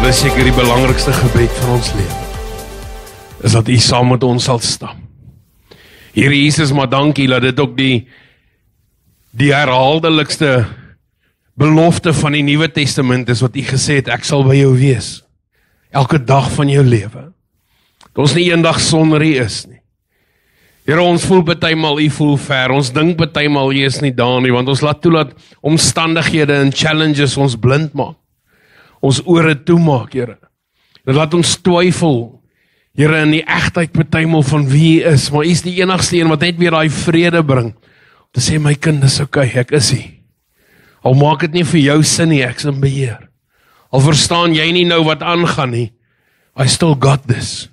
Dis seker die belangrikste gebed van ons lewe, is dat U saam met ons sal staan. Here Jesus, maar dankie dat dit ook die herhaaldelikste belofte van die Nuwe Testament is, wat U gesê het, ek sal by jou wees, elke dag van jou lewe. Dat ons nie eendag sonder U is nie. Here, ons voel partymal U voel ver, ons dink partymal U is nie daar nie, want ons laat toelaat omstandighede en challenges ons blind maak. Ons ore toemaak, Here. Dit laat ons twyfel, Here, in die egtheid partymal van wie U is, maar U is die enigste een wat net weer daai vrede bring, om te sê, my kind, is okay, ek is hier. Al maak dit nie vir jou sin nie, ek is in beheer. Al verstaan jy nie nou wat aangaan nie, I still got this.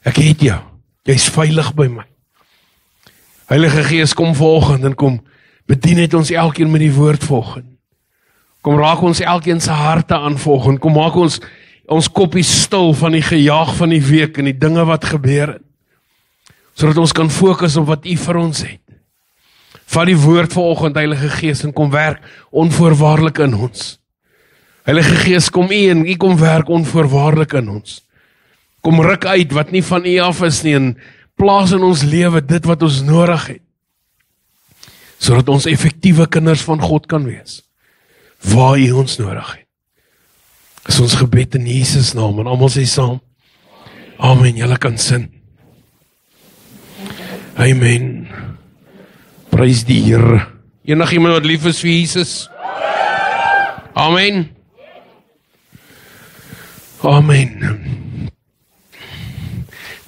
Ek het jou, jy is veilig by my. Heilige Gees, kom vanoggend en kom bedien het ons elkeen met die woord vanoggend. Kom raak ons elkeen se harte aan vanoggend. Kom maak ons koppie stil van die gejaag van die week en die dinge wat gebeur het. Sodat ons kan fokus op wat U vir ons het. Vat die woord vanoggend, Heilige Gees, en kom werk onvoorwaardelik in ons. Heilige Gees, kom U en U kom werk onvoorwaardelik in ons. Kom ruk uit wat nie van U af is nie en plaas in ons lewe dit wat ons nodig het. Sodat ons effektiewe kinders van God kan wees. Waar U ons nodig het. Is ons gebed in Jesus naam en almal sê saam. Amen, julle kan sin. Amen. Prys die Here. Enigiemand wat lief is vir Jesus? Amen. Amen.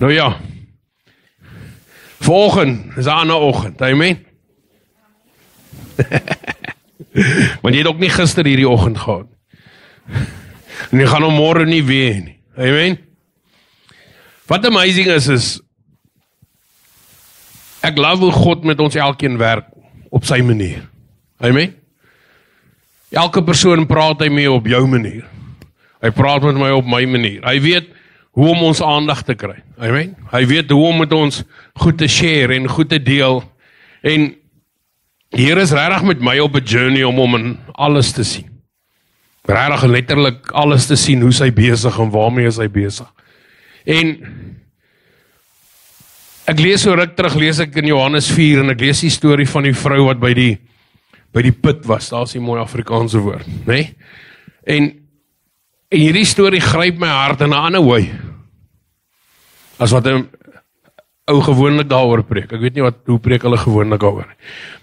Nou ja. Vanoggend is 'n ander oggend. Amen. Want jy het ook nie gister hierdie oggend gehad. En jy gaan hom môre nie weer nie. Amen. Wat amazing is ek love hoe God met ons elkeen werk op sy manier. Amen. Elke persoon praat hy mee op jou manier. Hy praat met my op my manier. Hy weet hoe om ons aandag te kry. Amen. Hy weet hoe om met ons goed te share en goed te deel. En die Here is regtig met my op 'n journey om hom in alles te sien. Regtig letterlik alles te sien, hoe hy besig en waarmee is hy besig. En ek lees so ruk terug, lees ek in Johannes 4 en ek lees die storie van die vrou wat by die put was. Daar is die mooi Afrikaanse woord, né? Nee? En hierdie storie gryp my hart in 'n ander way as wat 'n ou gewoonlik daaroor preek. Ek weet nie hoe preek hulle gewoonlik daaroor.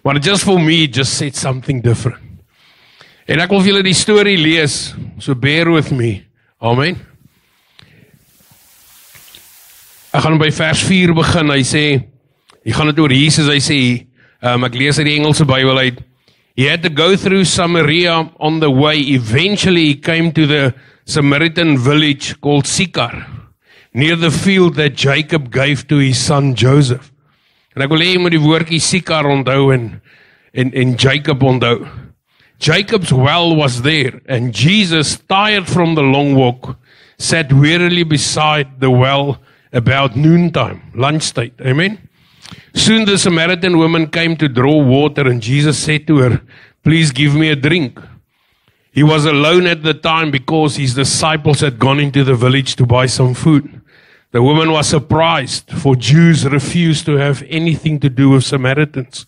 Maar just for me, it just said something different. En ek wil vir julle die storie lees, so bear with me. Amen. Ek gaan by vers 4 begin. Hy sê, hy gaan dit oor Jesus, hy sê, ek lees uit die Engelse Bybel uit, he had to go through Samaria on the way. Eventually he came to the Samaritan village called Sychar, near the field that Jacob gave to his son Joseph. En ek wil hê jy moet die woordjie Sychar onthou en Jacob onthou. Jacob's well was there, and Jesus, tired from the long walk, sat wearily beside the well about noontime, lunchtime. Amen. Soon the Samaritan woman came to draw water, and Jesus said to her, please give me a drink. He was alone at the time because his disciples had gone into the village to buy some food. The woman was surprised, for Jews refused to have anything to do with Samaritans.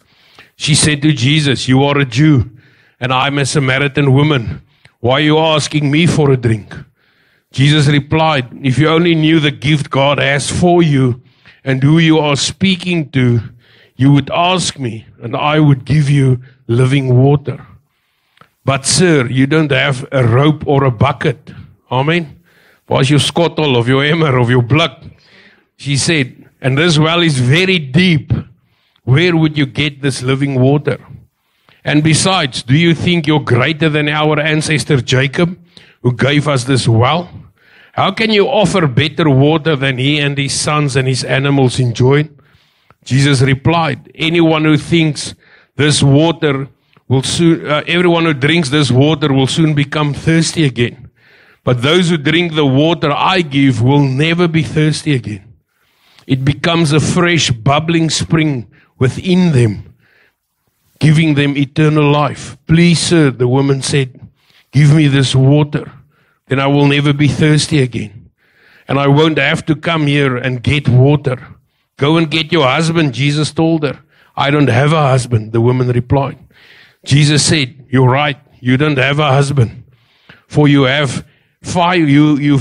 She said to Jesus, you are a Jew, and I'm a Samaritan woman. Why are you asking me for a drink? Jesus replied, if you only knew the gift God has for you and who you are speaking to, you would ask me, and I would give you living water. But sir, you don't have a rope or a bucket. Amen. Where's your skottel of your emmer of your blood? She said, and this well is very deep. Where would you get this living water? And besides, do you think you're greater than our ancestor Jacob, who gave us this well? How can you offer better water than he and his sons and his animals enjoyed? Jesus replied, anyone who drinks this water will soon become thirsty again. But those who drink the water I give will never be thirsty again. It becomes a fresh, bubbling spring within them, giving them eternal life. Please, sir, the woman said, give me this water, then I will never be thirsty again. And I won't have to come here and get water. Go and get your husband, Jesus told her. I don't have a husband, the woman replied. Jesus said, you're right, you don't have a husband. For you've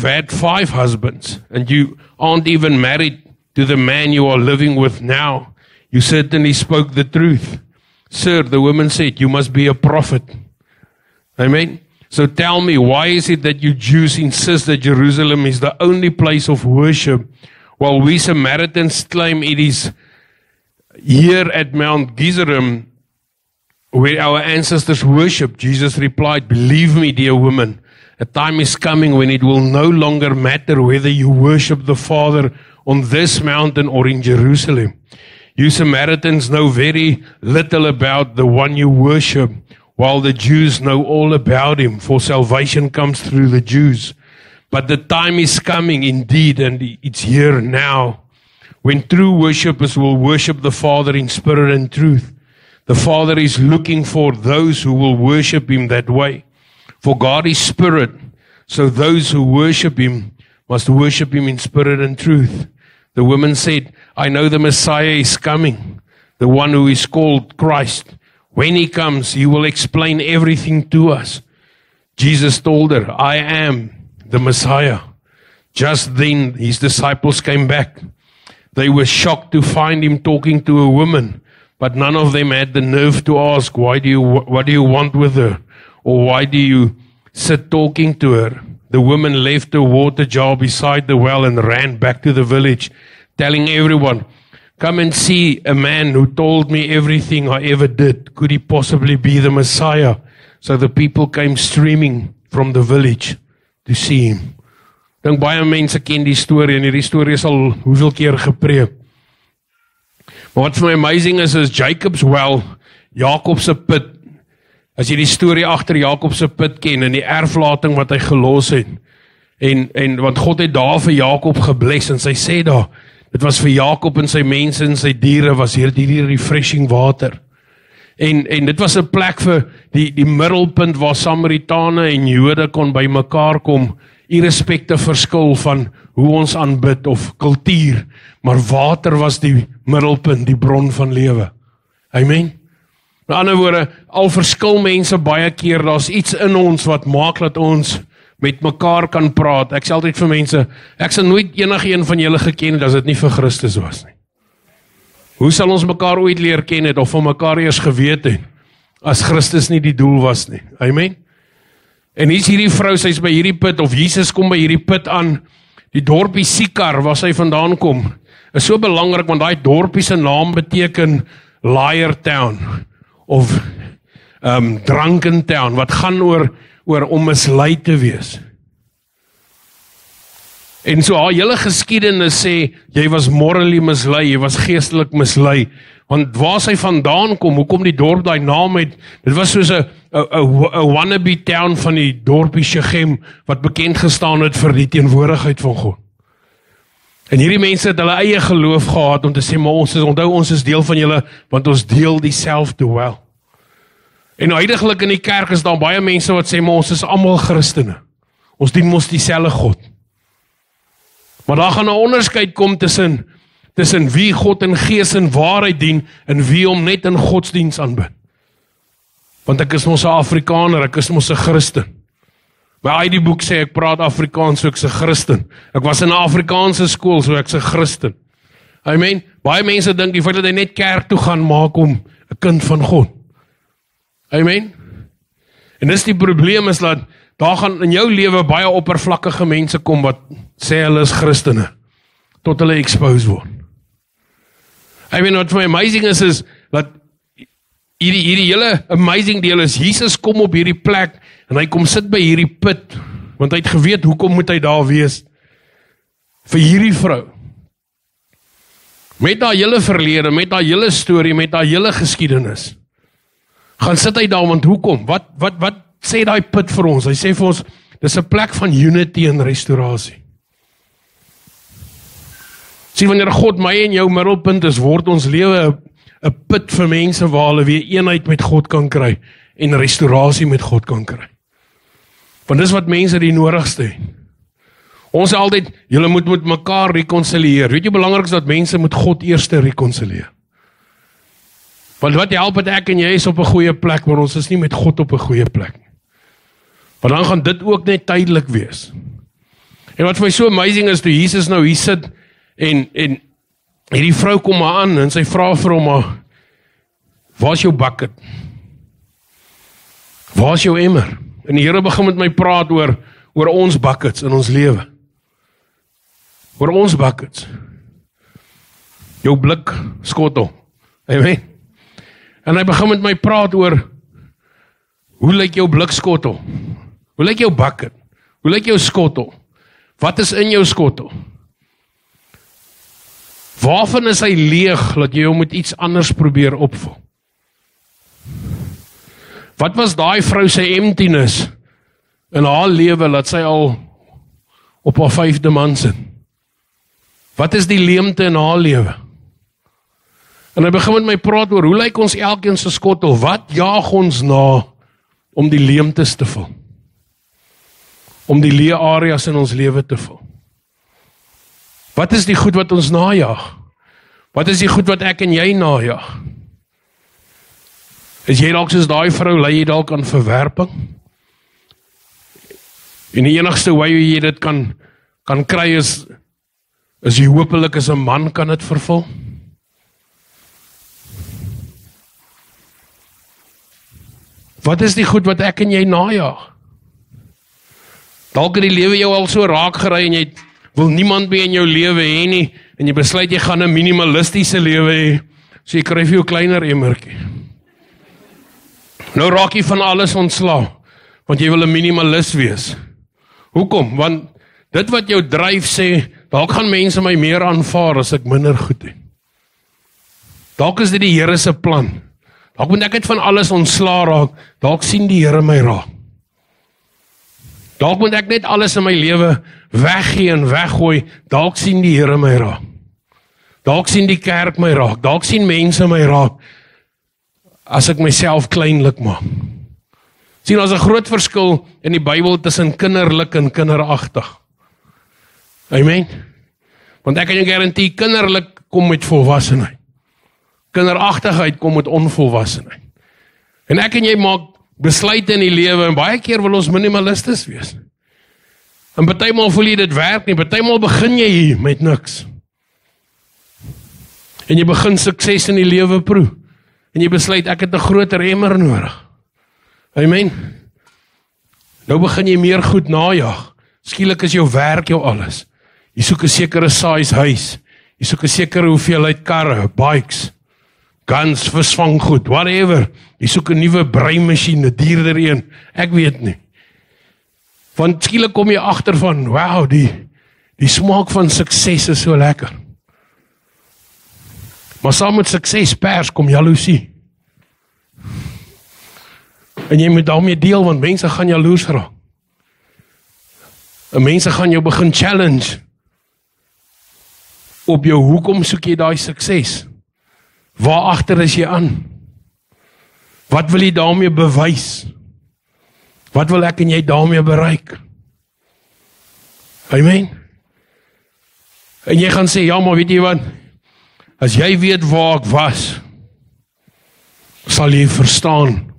had 5 husbands, and you aren't even married to the man you are living with now. You certainly spoke the truth. Sir, the woman said, you must be a prophet. Amen. So tell me, why is it that you Jews insist that Jerusalem is the only place of worship, while we Samaritans claim it is here at Mount Gerizim where our ancestors worshipped? Jesus replied, believe me, dear woman, a time is coming when it will no longer matter whether you worship the Father on this mountain or in Jerusalem. You Samaritans know very little about the one you worship, while the Jews know all about him, for salvation comes through the Jews. But the time is coming indeed, and it's here now, when true worshippers will worship the Father in spirit and truth. The Father is looking for those who will worship him that way. For God is spirit, so those who worship him must worship him in spirit and truth. The woman said, I know the Messiah is coming, the one who is called Christ. When he comes, he will explain everything to us. Jesus told her, I am the Messiah. Just then, his disciples came back. They were shocked to find him talking to a woman, but none of them had the nerve to ask, what do you want with her? Or why do you sit talking to her? The woman left the water jar beside the well and ran back to the village, telling everyone, come and see a man who told me everything I ever did. Could he possibly be the Messiah? So the people came streaming from the village to see him. Dink baie mense ken die storie, en hierdie storie is al hoeveel keer gepreek. Maar wat vir my amazing is Jacob's well, Jakob se put. As jy die storie agter Jakob se put ken en die erflating wat hy gelos het. En want God het daar vir Jakob gebless, en sy sê daar, dit was vir Jakob en sy mense en sy diere was hierdie refreshing water. En dit was 'n plek vir die middelpunt waar Samaritane en Jode kon by mekaar kom, irrespecte verskil van hoe ons aanbid of kultuur, maar water was die middelpunt, die bron van lewe. Amen. Met ander woorde, al verskil mense baie keer, daar's iets in ons wat maak dat ons met mekaar kan praat. Ek sê altyd vir mense, ek sal nooit enige een van julle geken het as dit nie vir Christus was nie. Hoe sal ons mekaar ooit leer ken het of van mekaar eers geweet het as Christus nie die doel was nie? Amen. En hier's hierdie vrou, sy's by hierdie put, of Jesus kom by hierdie put aan, die dorpie Sikar, waar sy vandaan kom, is so belangrik, want daai dorpie se naam beteken liar town, of drunken town, wat gaan oor om mislei te wees. En so haar hele geskiedenis sê, jy was morally mislei, jy was geestelik mislei, want waar sy vandaan kom, hoekom die dorp daai naam het, dit was soos 'n wannabe town van die dorpie Shechem, wat bekend gestaan het vir die teenwoordigheid van God. En hierdie mense het hulle eie geloof gehad, om te sê, maar ons is deel van julle, want ons deel dieselfde wel. En huidiglik in die kerk is daar baie mense wat sê, maar ons is almal Christene. Ons dien mos dieselfde God. Maar daar gaan 'n onderskeid kom tussen wie God in gees en waarheid dien, en wie hom net in godsdiens aanbid. Want ek is mos 'n Afrikaner, ek is mos 'n Christen. My ID-boek sê ek praat Afrikaans, so ek's 'n Christen. Ek was in 'n Afrikaanse skool, so ek's 'n Christen. Amen. Baie mense dink die feit dat hy net kerk toe gaan maak hom 'n kind van God. Amen. En dis die probleem, is dat daar gaan in jou lewe baie oppervlakkige mense kom wat sê hulle is Christene, tot hulle expose word. Amen. Wat vir my amazing is dat hierdie hele amazing deel is, Jesus kom op hierdie plek, en hy kom sit by hierdie put, want hy het geweet, hoekom moet hy daar wees? Vir hierdie vrou. Met haar hele verlede, met haar hele storie, met haar hele geskiedenis. Gaan sit hy daar, want hoekom? Wat sê daai put vir ons? Hy sê vir ons, dis 'n plek van unity en restaurasie. Sien, wanneer God my en jou middelpunt is, word ons lewe 'n put vir mense waar hulle weer eenheid met God kan kry, en restaurasie met God kan kry. Want dis wat mense die nodigste het. Ons sê altyd, julle moet met mekaar reconcilieer. Weet jy, belangrik is dat mense met God eerste reconcilieer. Want wat help het ek en jy is op 'n goeie plek, maar ons is nie met God op 'n goeie plek nie. Want dan gaan dit ook net tydelik wees. En wat vir my so amazing is, toe Jesus nou hier sit, en hierdie vrou kom maar aan, en sy vra vir hom maar, waar is jou bucket? Waar is jou emmer? En die Here begin met my praat oor ons buckets in ons lewe. Oor ons buckets. Jou blik skottel. Amen. En hy begin met my praat oor, hoe lyk jou blik skottel? Hoe lyk jou bucket? Hoe lyk jou skottel? Wat is in jou skottel? Waarvan is hy leeg, dat jy hom met iets anders probeer opvul? Wat was daai vrou sy emptiness in haar lewe, dat sy al op haar 5de man sit? Wat is die leemte in haar lewe? En hy begin met my praat oor, hoe lyk ons elkeen se skottel? Wat jaag ons na om die leemtes te vul? Om die leë areas in ons lewe te vul? Wat is die goed wat ons najaag? Wat is die goed wat ek en jy najaag? Is jy dalk soos daai vrou, lei jy dalk aan verwerping? En die enigste hoe jy dit kan kry is jy hopelik as 'n man kan dit vervul? Wat is die goed wat ek en jy najaag? Dalk het die lewe jou al so raak gery en jy wil niemand meer in jou lewe hê nie, en jy besluit jy gaan 'n minimalistiese lewe hê, so jy kry vir jou kleiner emmertjie. Nou raak jy van alles ontslae, want jy wil 'n minimalist wees. Hoekom? Want dit wat jou dryf sê, dalk gaan mense my meer aanvaar as ek minder goed het. Dalk is dit die Here se plan. Dalk moet ek net van alles ontslae raak, dalk sien die Here my raak. Dalk moet ek net alles in my lewe weggee en weggooi, dalk sien die Here my raak. Dalk sien die kerk my raak, dalk sien mense my raak, as ek myself kleinlik maak. Sien, daar's 'n groot verskil in die Bybel tussen kinderlik en kinderagtig. Amen. Want ek kan jou garantie, kinderlik kom met volwassenheid. Kinderagtigheid kom met onvolwassenheid. En ek en jy maak besluite in die lewe, en baie keer wil ons minimalisties wees. En partymal voel jy dit werk nie, partymal begin jy hier met niks. En jy begin sukses in die lewe proe. En jy besluit, ek het 'n groter emmer nodig. Amen. Nou begin jy meer goed najaag. Skielik is jou werk jou alles. Jy soek 'n sekere size huis. Jy soek 'n sekere hoeveelheid karre, bikes, guns, visvanggoed, whatever. Jy soek 'n nuwe breimasjien, 'n duurder een. Ek weet nie. Want skielik kom jy agter van, wow, die smaak van sukses is so lekker. Maar saam met sukses pers kom jaloesie. En jy moet daarmee deel, want mense gaan jaloers raak. En mense gaan jou begin challenge op jou, hoekom soek jy daai sukses? Waar agter is jy aan? Wat wil jy daarmee bewys? Wat wil ek en jy daarmee bereik? Amen. En jy gaan sê, ja, maar weet jy wat? As jy weet waar ek was, sal jy verstaan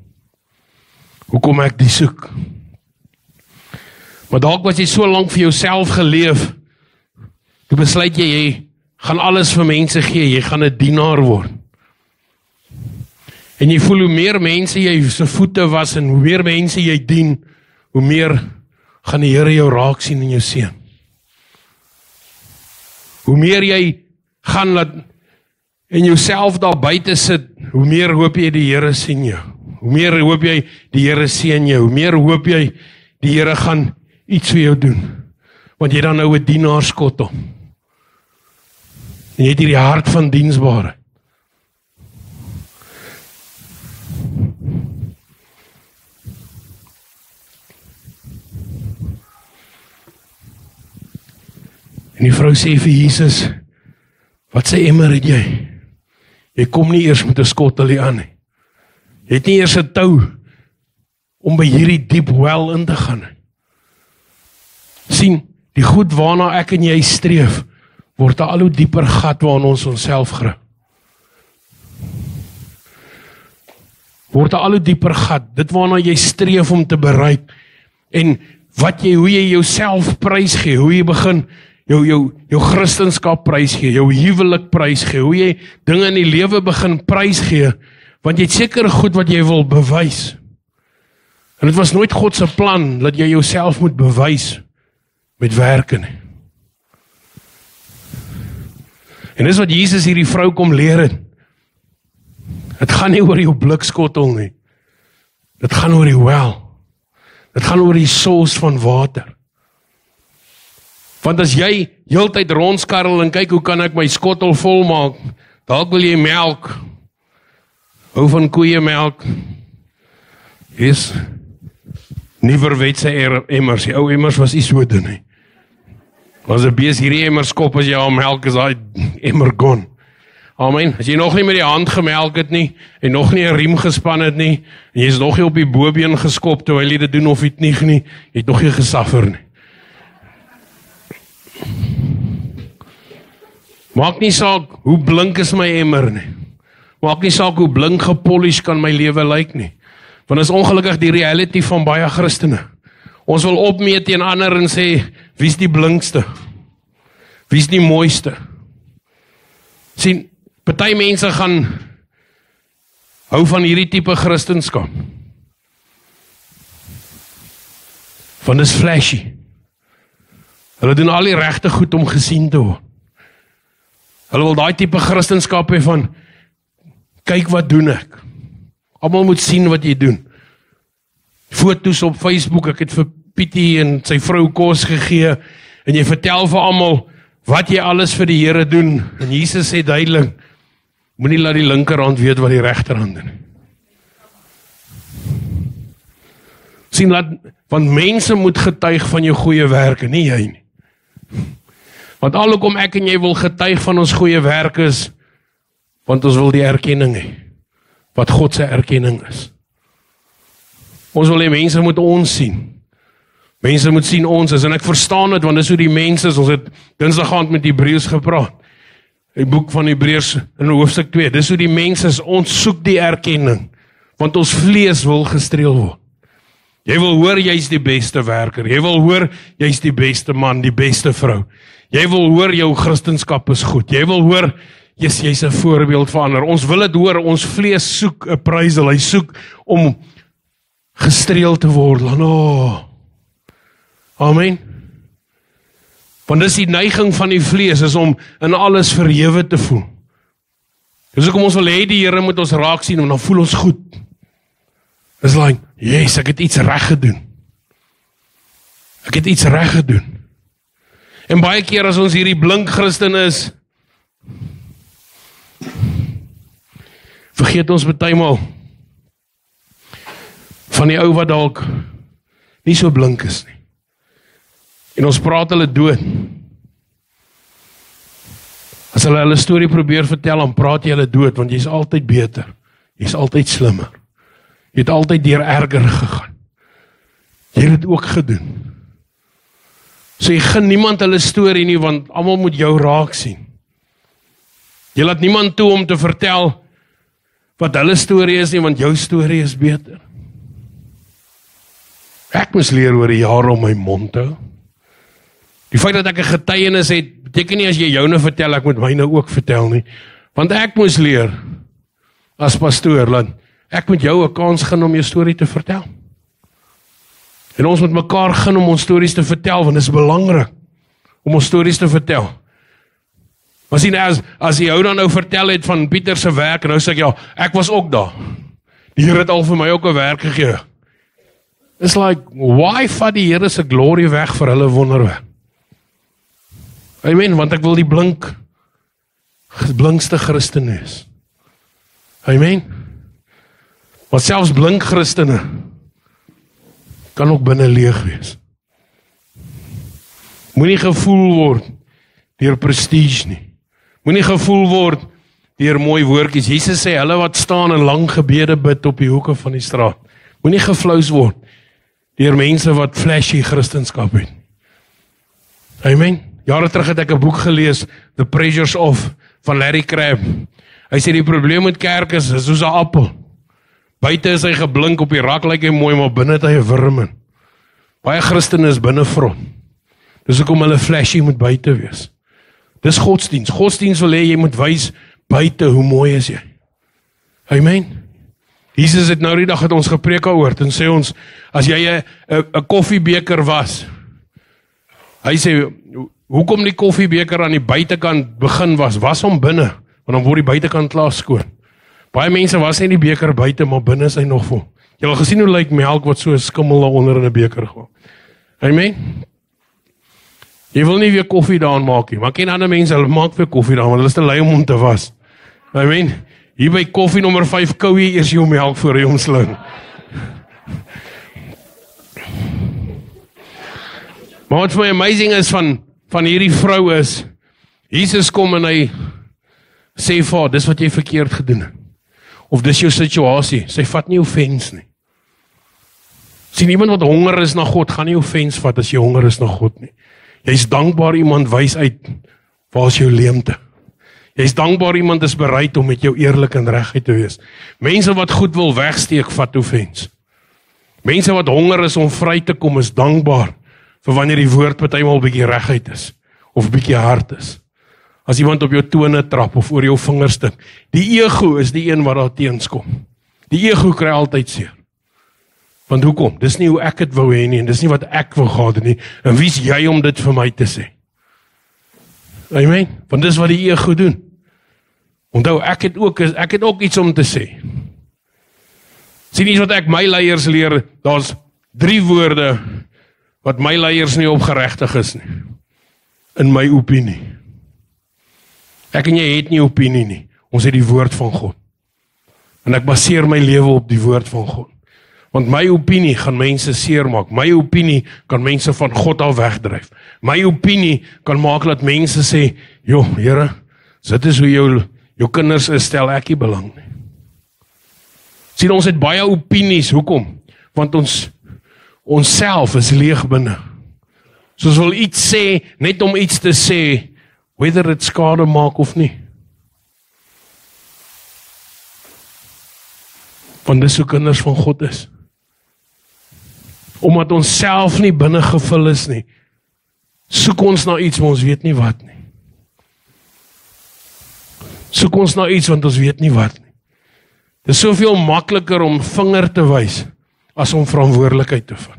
hoekom ek die soek. Maar dalk was jy so lank vir jouself geleef, toe besluit jy gaan alles vir mense gee, jy gaan 'n dienaar word. En jy voel hoe meer mense jy se voete was en hoe meer mense jy dien, hoe meer gaan die Here jou raak sien en jou seën. Hoe meer jy gaan laat en jouself daar buite sit, hoe meer hoop jy die Here sien jou. Hoe meer hoop jy die Here seën jou. Hoe meer hoop jy die Here gaan iets vir jou doen. Want jy dan nou 'n dienaarskottel. En jy het hierdie hart van diensbare. En die vrou sê vir Jesus, wat sê emmer het jy? Jy kom nie eers met 'n skottel hier aan nie. Jy het nie eers 'n tou om by hierdie diep wel in te gaan nie. sien, die goed waarna ek en jy streef, word 'n al hoe dieper gat waarin ons onsself gryp. Word 'n al hoe dieper gat, dit waarna jy streef om te bereik, en hoe jy jouself prys gee, hoe jy begin jou Christenskap prys gee, jou huwelik prys gee, hoe jy dinge in die lewe begin prys gee, want jy het seker goed wat jy wil bewys. En dit was nooit God se plan, dat jy jouself moet bewys met werke nie. En dis wat Jesus hierdie vrou kom leer het. Dit gaan nie oor jou blikskottel nie. Dit gaan oor die wel. Dit gaan oor die source van water. Want as jy heeltyd rondskarrel en kyk hoe kan ek my skottel vol maak, dalk wil jy melk. Hou van koeiemelk. Yes. Nieuwerwetse emmers. Die ou emmers was nie so dun nie. Was 'n bees hierdie emmer skop as jy al melk is daai emmer gone. Amen. As jy nog nie met die hand gemelk het nie, en nog nie 'n riem gespan het nie, en jy is nog nie op die bobeen geskop terwyl jy dit doen of dit nie, jy het nog nie gesuffer nie. Maak nie saak hoe blink is my emmer nie. Maak nie saak hoe blink gepolish kan my lewe lyk nie. Want is ongelukkig die reality van baie Christene. Ons wil opmeet teen ander en sê, wie's die blinkste? Wie's die mooiste? Sien, party mense gaan hou van hierdie tipe Christenskap. Want is flashy. Hulle doen al die regte goed om gesien te word. Hulle wil daai tipe Christenskap hê van, kyk wat doen ek. Almal moet sien wat jy doen. Foto's op Facebook, ek het vir Pietie en sy vrou kos gegee, en jy vertel vir almal wat jy alles vir die Here doen, en Jesus sê duidelik, moenie laat die linkerhand weet wat die regterhand doen. Sien, want mense moet getuig van jou goeie werke, nie jy nie. Want alhoekom ek en jy wil getuig van ons goeie werke is, want ons wil die erkenning hê, wat God se erkenning is. Ons wil hê mense moet ons sien. Mense moet sien ons is, en ek verstaan dit, want dis hoe die mense is. Ons het Dinsdag aand met Hebreërs gepraat. Die boek van Hebreërs in hoofstuk 2. Dis hoe die mense is, ons soek die erkenning, want ons vlees wil gestreel word. Jy wil hoor jy's die beste werker. Jy wil hoor jy's die beste man, die beste vrou. Jy wil hoor jou Christenskap is goed. Jy wil hoor jy's 'n voorbeeld vir ander. Ons wil dit hoor, ons vlees soek 'n prysel. Hy soek om gestreel te word. Amen. Want dis die neiging van die vlees, is om in alles verhewe te voel. Dis hoekom ons wil hê die Here moet ons raak sien, en dan voel ons goed. Dis like, yes, ek het iets reg gedoen. Ek het iets reg gedoen. En baie keer as ons hierdie blink Christen is, vergeet ons partymal van die ou wat dalk nie so blink is nie. En ons praat hulle dood. As hulle storie probeer vertel, dan praat jy hulle dood, want jy's altyd beter. Jy's altyd slimmer. Jy het altyd deur erger gegaan. Jy het dit ook gedoen. So jy gun niemand hulle storie nie, want almal moet jou raak sien. Jy laat niemand toe om te vertel wat hulle storie is nie, want jou storie is beter. Ek moes leer oor die jare om my mond te hou. Die feit dat ek 'n getuienis het, beteken nie as jy joune vertel, ek moet myne ook vertel nie. Want ek moes leer, as pastoor, dat ek moet jou 'n kans gun om jou storie te vertel. En ons moet mekaar gun om ons stories te vertel, want dit is belangrik om ons stories te vertel. Maar sien, as jy ou dan nou vertel het van Pieter se werk, en nou sê ek, ja, ek was ook daar. Die Here het al vir my ook 'n werk gegee. It's like, why vat die Here se glorie weg vir hulle wonderwerk? Amen, want ek wil die blinkste Christen wees. Amen. Want selfs blink Christene kan ook binne leeg wees. Moenie gevoel word deur prestige nie. Moenie gevoel word deur mooi woordjies. Jesus sê, hulle wat staan en lang gebede bid op die hoeke van die straat. Moenie geflous word deur mense wat flashy Christenskap het. Amen. Jare terug het ek 'n boek gelees, The Pressures of, van Larry Crabb. Hy sê die probleem met kerk is soos 'n appel. Buite is hy geblink, op die rak lyk hy mooi, maar binne het hy 'n wurm in. Baie Christene is binne vrot. Dis hoekom hulle flashy moet buite wees. Dis godsdiens. Godsdiens wil hê jy moet wys buite hoe mooi is jy. Amen. Jesus het nou die dag het ons gepreek oor en sê ons, as jy 'n koffiebeker was, hy sê, hoekom die koffiebeker aan die buitekant begin was hom binne, want dan word die buitekant klaar skoon. Baie mense was nie in die beker buite, maar binne is hy nog vol. Jy het al gesien hoe lyk melk wat so skimmel daaronder in 'n beker gaan. Amen. Jy wil nie weer koffie daarin maak nie, maar ken ander mense, hulle maak weer koffie daarin, want hulle is te lui om te was. Amen. Hier by koffie nommer 5 kou jy eers jou melk voor jy omsling. Maar wat vir my amazing is van hierdie vrou is, Jesus kom en hy sê vir haar, dis wat jy verkeerd gedoen het. Of dis jou situasie, sy vat nie offense nie. Sien, iemand wat honger is na God, gaan nie offense vat as jy honger is na God nie. Jy's dankbaar iemand wys uit, waar is jou leemte? Jy's dankbaar iemand is bereid om met jou eerlik en reguit te wees. Mense wat goed wil wegsteek, vat offense. Mense wat honger is om vry te kom, is dankbaar vir wanneer die woord partymal bietjie reguit is, of bietjie hard is. As iemand op jou tone trap, of oor jou vingers stik. Die ego is die een wat daar teenskom. Die ego kry altyd seer. Want hoekom? Dis nie hoe ek het wou hê nie, en dis nie wat ek wil gehad het nie, en wie's jy om dit vir my te sê? Amen? Want dis wat die ego doen. Onthou, ek het ook iets om te sê. Sien iets wat ek my leiers leer, daar's 3 woorde, wat my leiers nie opgeregtig is nie. In my opinie. Ek en jy het nie opinie nie. Ons het die woord van God. En ek baseer my lewe op die woord van God. Want my opinie gaan mense seermaak. My opinie kan mense van God af wegdryf. My opinie kan maak dat mense sê, joh, Here, dit is hoe jou kinders is, stel ek nie belang nie. Sien, ons het baie opinies, hoekom? Want ons self is leeg binne. So ons wil iets sê, net om iets te sê, whether dit skade maak of nie. Want dis hoe kinders van God is. Omdat ons self nie binne gevul is nie, soek ons na iets, maar ons weet nie wat nie. Soek ons na iets, want ons weet nie wat nie. Dit is soveel makliker om vinger te wys, as om verantwoordelikheid te vat.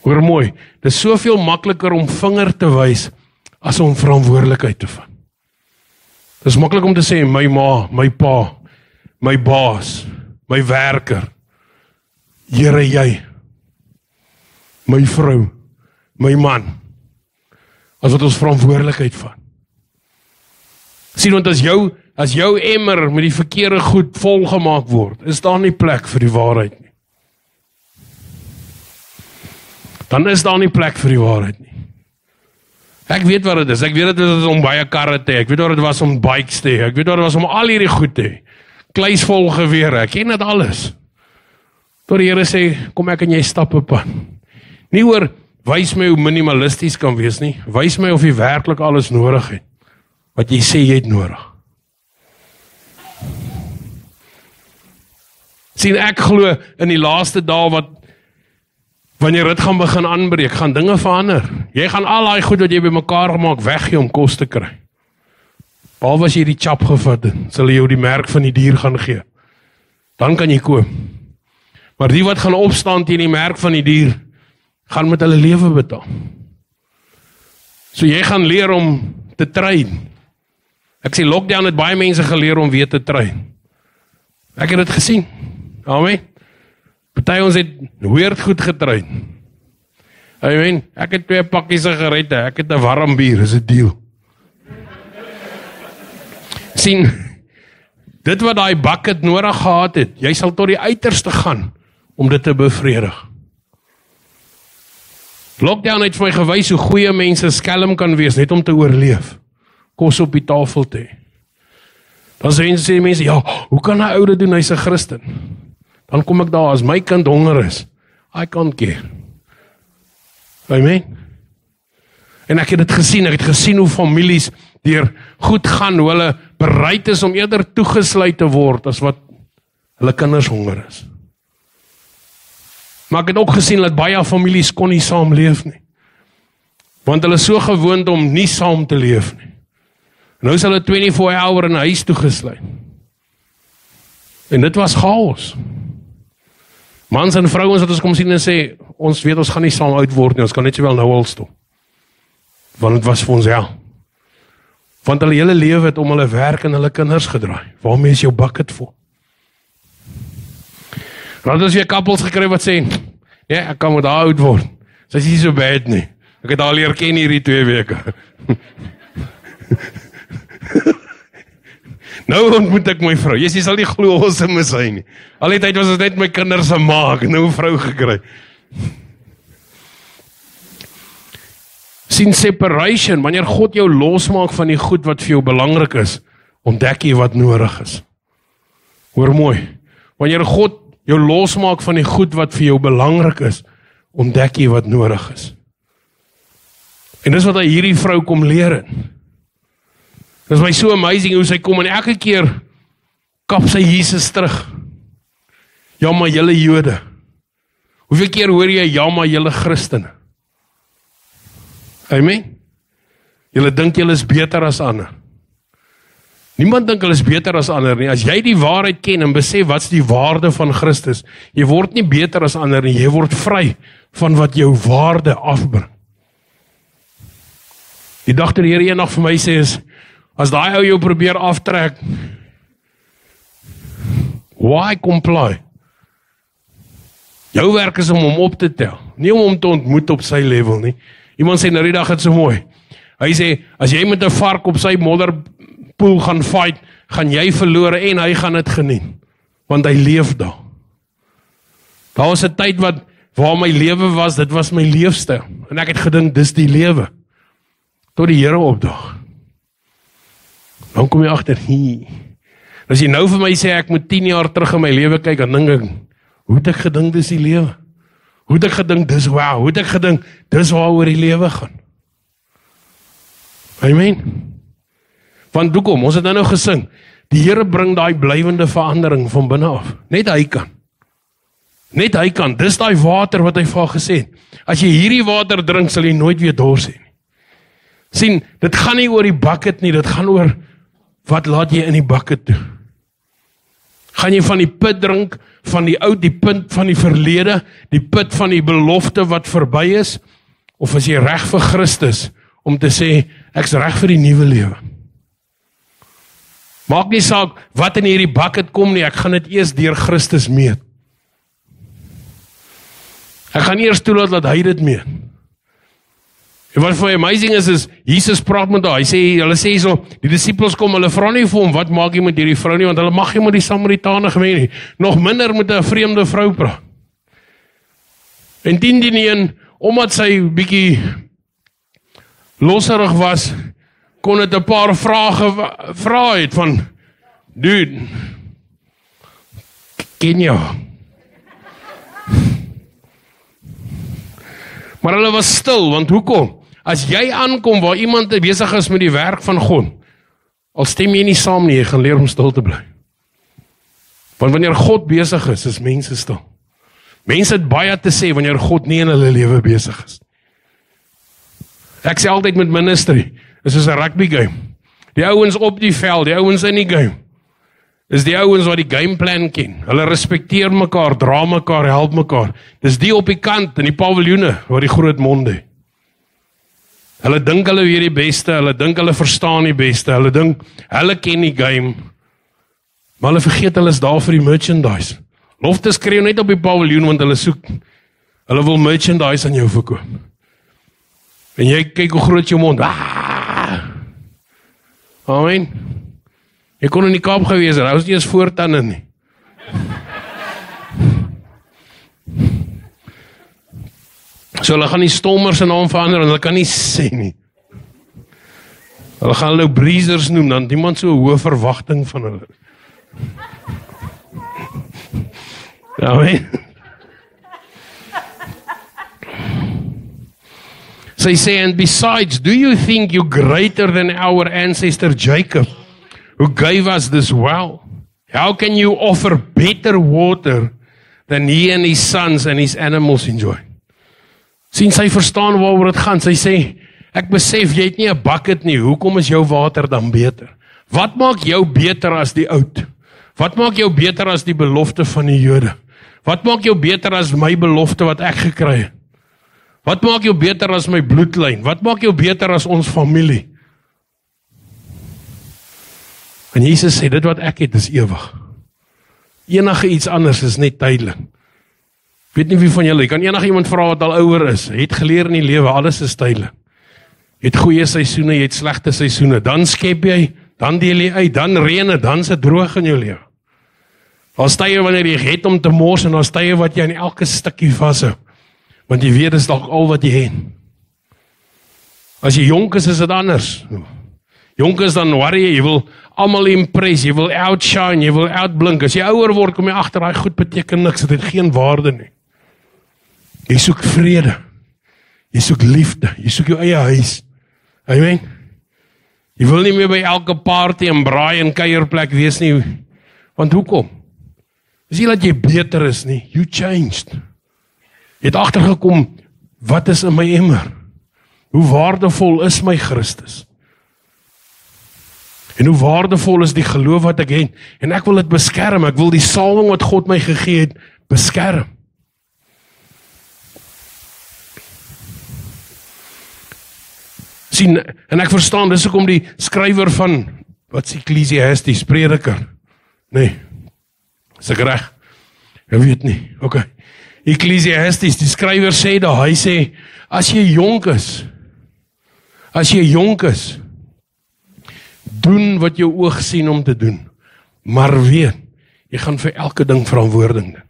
Hoor mooi, dit is soveel makliker om vinger te wys, as om verantwoordelikheid te vat. Dit is maklik om te sê, my ma, my pa, my baas, my werker, Here jy, my vrou, my man, as wat ons verantwoordelikheid vat. Sien, want as jou emmer met die verkeerde goed volgemaak word, is daar nie plek vir die waarheid nie. Dan is daar nie plek vir die waarheid nie. Ek weet wat dit is, ek weet dit is om baie karre te hê, ek weet wat dit was om bikes te hê, ek weet wat dit was om al hierdie goed te hê, kluisvol gewere, ek ken dit alles. Tot die Here sê, kom ek en jy stap op pad. Nie oor, wys my hoe minimalisties kan wees nie, wys my of jy werklik alles nodig het, wat jy sê jy het nodig. Sien, ek glo in die laaste dae wanneer dit gaan begin aanbreek, gaan dinge verander. Jy gaan al daai goed wat jy bymekaar gemaak weggee om kos te kry. Behalwe as jy die chap gevat het, sal jy jou die merk van die dier gaan gee. Dan kan jy koop. Maar die wat gaan opstaan teen die merk van die dier, gaan met hulle lewe betaal. So jy gaan leer om te train. Ek sê lockdown het baie mense geleer om weer te train. Ek het dit gesien. Amen. Party ons het weird goed getrain. Amen. Ek het 2 pakkies sigarette, ek het 'n warm bier, is 'n deal. Sien, dit wat daai bucket nodig gehad het, jy sal tot die uiterste gaan om dit te bevredig. Lockdown het vir my gewys hoe goeie mense skelm kan wees, net om te oorleef. Kos op die tafel te hê. Dan sê mense, ja, hoe kan 'n ou dit doen, hy's 'n Christen? Dan kom ek daar, as my kind honger is, I can't care. Amen. En ek het dit gesien, ek het gesien hoe families deur goed gaan, hoe hulle bereid is om eerder toegesluit te word as wat hulle kinders honger is. Maar ek het ook gesien dat baie families kon nie saam leef nie. Want hulle is so gewoond om nie saam te leef nie. En nou is hulle 24 hour in 'n huis toegesluit. En dit was chaos. Mans en vrouens wat ons kom sien en sê, ons weet ons gaan nie saam oud word nie, ons kan net sowel nou al stop. Want dit was vir ons Want hulle hele lewe het om hulle werk en hulle kinders gedraai. Waarmee is jou bucket vol? Dan het ons weer koppels gekry wat sê, ja, ek kan met haar oud word. Sy is nie so bad nie. Ek het haar leer ken hierdie 2 weke. Nou ontmoet ek my vrou. Jy sal nie glo ons se mis hy nie. Al die tyd was ons net my kinders se maak, nou 'n vrou gekry. Sien separation, wanneer God jou losmaak van die goed wat vir jou belangrik is, ontdek jy wat nodig is. Hoor mooi. Wanneer God jou losmaak van die goed wat vir jou belangrik is, ontdek jy wat nodig is. En dis wat hy hierdie vrou kom leer het. Dit is my so amazing hoe sy kom en elke keer kap sy Jesus terug. Ja, maar julle Jode. Hoeveel keer hoor jy, ja, maar julle Christene? Amen? Julle dink julle is beter as ander. Niemand dink hulle is beter as ander nie. As jy die waarheid ken en besef wat's die waarde van Christus, jy word nie beter as ander nie, jy word vry van wat jou waarde afbring. Die dag toe die Here eendag vir my sê is, as daai ou jou probeer aftrek, why comply? Jou werk is om hom op te tel, nie om hom te ontmoet op sy level nie. Iemand sê nou die dag het so mooi. Hy sê, as jy met 'n vark op sy modderpoel gaan fight, gaan jy verloor en hy gaan dit geniet, want hy leef daar. Daar was 'n tyd waar my lewe was, dit was my leefstyl, en ek het gedink, dis die lewe, tot die Here opdaag. Dan kom jy agter, as jy nou vir my sê, ek moet 10 jaar terug in my lewe kyk, dan dink ek, hoe het ek gedink dis die lewe? Hoe het ek gedink dis wow? Hoe het ek gedink dis waaroor die lewe gaan? Amen. Want hoekom? Ons het nou gesing, die Here bring daai blywende verandering van binne af. Net hy kan. Net hy kan. Dis daai water wat hy vir haar gesê het. As jy hierdie water drink, sal jy nooit weer dors hê nie. Sien, dit gaan nie oor die bucket nie, dit gaan oor wat laat jy in die bucket toe. Gaan jy van die put drink, van die oud, die punt van die verlede, die put van die belofte wat verby is, of is jy reg vir Christus, om te sê, ek's reg vir die nuwe lewe. Maak nie saak, wat in hierdie bucket kom nie, ek gaan dit eers deur Christus meet. Ek gaan eers toelaat dat hy dit meet. En wat vir my amazing is Jesus praat met haar, hulle sê so, die disippels kom, hulle vra nie vir hom, wat maak jy met hierdie vrou nie, want hulle mag nie met die Samaritane gemeen nie, nog minder met 'n vreemde vrou praat. En die omdat sy bietjie losserig was, kon dit 'n paar vrae vra het van, dude, ken jou? Maar hulle was stil, want hoekom? As jy aankom waar iemand besig is met die werk van God, al stem jy nie saam nie, jy gaan leer om stil te bly. Want wanneer God besig is mense stil. Mense het baie te sê wanneer God nie in hulle lewe besig is. Ek sê altyd met ministry, is soos 'n rugby game. Die ouens op die veld, die ouens in die game, is die ouens wat die gameplan ken. Hulle respekteer mekaar, dra mekaar, help mekaar. Dis die op die kant in die paviljoene waar die groot monde. Hulle dink hulle weet die beste, hulle dink hulle verstaan die beste, hulle dink hulle ken die game, maar hulle vergeet hulle is daar vir die merchandise. Lofte skreeu net op die paviljoen want hulle wil merchandise aan jou verkoop. En jy kyk hoe groot jou mond. Amen. Jy kon in die Kaap gewees het, hy was nie eens voortande nie. So hulle gaan die Stormers se naam verander en hulle kan nie sê nie. Hulle gaan hulle Breezers noem, dan niemand so 'n hoë verwagting van hulle. Amen. Sy sê, and besides, do you think you're greater than our ancestor Jacob, who gave us this well? How can you offer better water than he and his sons and his animals enjoy? Sien, sy verstaan waaroor dit gaan. Sy sê, ek besef, jy het nie 'n bucket nie, hoekom is jou water dan beter? Wat maak jou beter as die oud? Wat maak jou beter as die belofte van die Jode? Wat maak jou beter as my belofte wat ek gekry het? Wat maak jou beter as my bloedlyn? Wat maak jou beter as ons familie? En Jesus sê, dit wat ek het is ewig. Enige iets anders is net tydelik. Weet nie wie van julle, kan enige iemand vra wat al ouer is, het geleer in die lewe, alles is tydelik. Jy het goeie seisoene, jy het slegte seisoene, dan skep jy, dan deel jy uit, dan reën dit, dan is dit droog in jou lewe. Daar's tye wanneer jy het om te mors, en daar's tye wat jy aan elke stukkie vashou, want jy weet, is dalk al wat jy het. As jy jonk is dit anders. Jonk is dan worry jy wil almal impress, jy wil outshine, jy wil outblink. As jy ouer word, kom jy agter, daai goed beteken niks, dit het geen waarde nie. Jy soek vrede, jy soek liefde, jy soek jou eie huis. Amen. Jy wil nie meer by elke party en braai en kuierplek wees nie, want hoekom? Dis nie dat jy beter is nie, you changed. Jy het agtergekom, wat is in my emmer? Hoe waardevol is my Christus? En hoe waardevol is die geloof wat ek het? En ek wil dit beskerm, ek wil die salwing wat God my gegee het, beskerm. Sien, en ek verstaan, dis hoekom die skrywer van, wat is Ecclesiastes, prediker? Nee, is ek reg? Ek weet nie, ok. Ecclesiastes, die skrywer sê daar, hy sê, as jy jonk is, doen wat jou oog sien om te doen, maar weet, jy gaan vir elke ding verantwoording doen.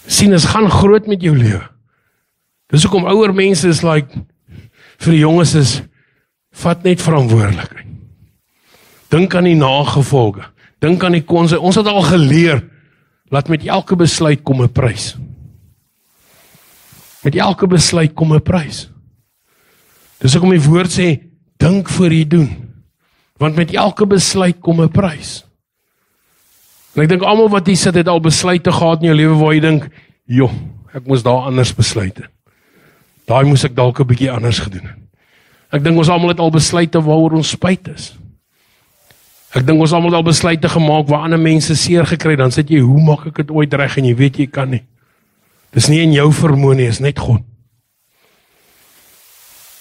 Sien, is gaan groot met jou lewe. Dis hoekom ouer mense is like, vir die jonges is, vat net verantwoordelikheid. Dink aan die nagevolge, dink aan die konse, ons het al geleer, laat met elke besluit kom 'n prys. Met elke besluit kom 'n prys. Dis hoekom die woord sê, dink voor jy doen, want met elke besluit kom 'n prys. En ek dink almal wat hier sit het al besluite gehad in jou lewe waar jy dink, joh, ek moes daar anders besluit het. Daai moes ek dalk 'n bietjie anders gedoen het. Ek dink ons almal het al besluite waaroor ons spyt is. Ek dink ons almal het al besluite gemaak waar ander mense seer gekry, dan sê jy, hoe maak ek dit ooit reg, en jy weet jy kan nie. Dis nie in jou vermoë nie, is net God.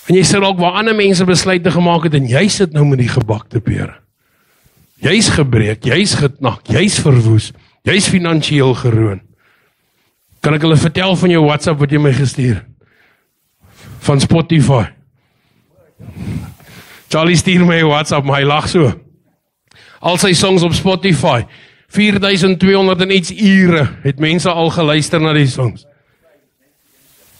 En jy sê ook waar ander mense besluite gemaak het, en jy sit nou met die gebakte pere. Jy's gebreek, jy's geknak, jy's verwoes, jy's finansiëel geroon. Kan ek hulle vertel van jou WhatsApp wat jy my gestuur? Van Spotify. Charlie stuur my WhatsApp, maar hy lag so. Al sy songs op Spotify, 4200 en iets ure, het mense al geluister na die songs.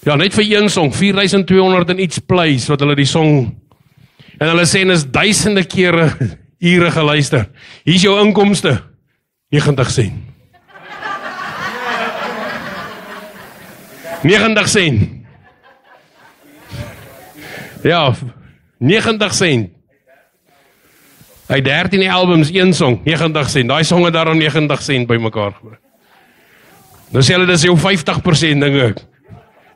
Ja, net vir een song, 4200 en iets plays, wat hulle die song, en hulle sê, is duisende kere ure geluister. Hier is jou inkomste, 90 cent. 90 cent. Ja, 90 cent. Hy 13 albums, een song, 90 cent. Daai song het daarom 90 cent by mekaar gebring. Nou sê hulle, dis jou 50% ding ek.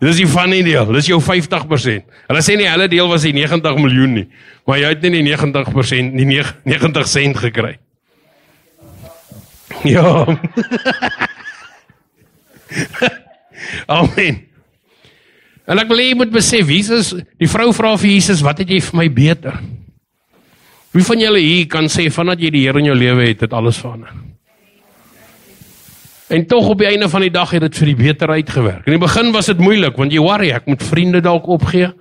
Dis die funny deel, dis jou 50%. Hulle sê nie, hulle deel was die 90 miljoen nie, maar jy het nie die 90%, die 90 cent gekry. Ja. Amen. En ek wil jy moet besef, Jesus, die vrou vra vir Jesus, wat het jy vir my beter? Wie van julle hier kan sê, vandat jy die Here in jou lewe het, het alles verander? En tog op die einde van die dag het dit vir die beter uitgewerk. In die begin was dit moeilik, want jy worry, ek moet vriende dalk opgee,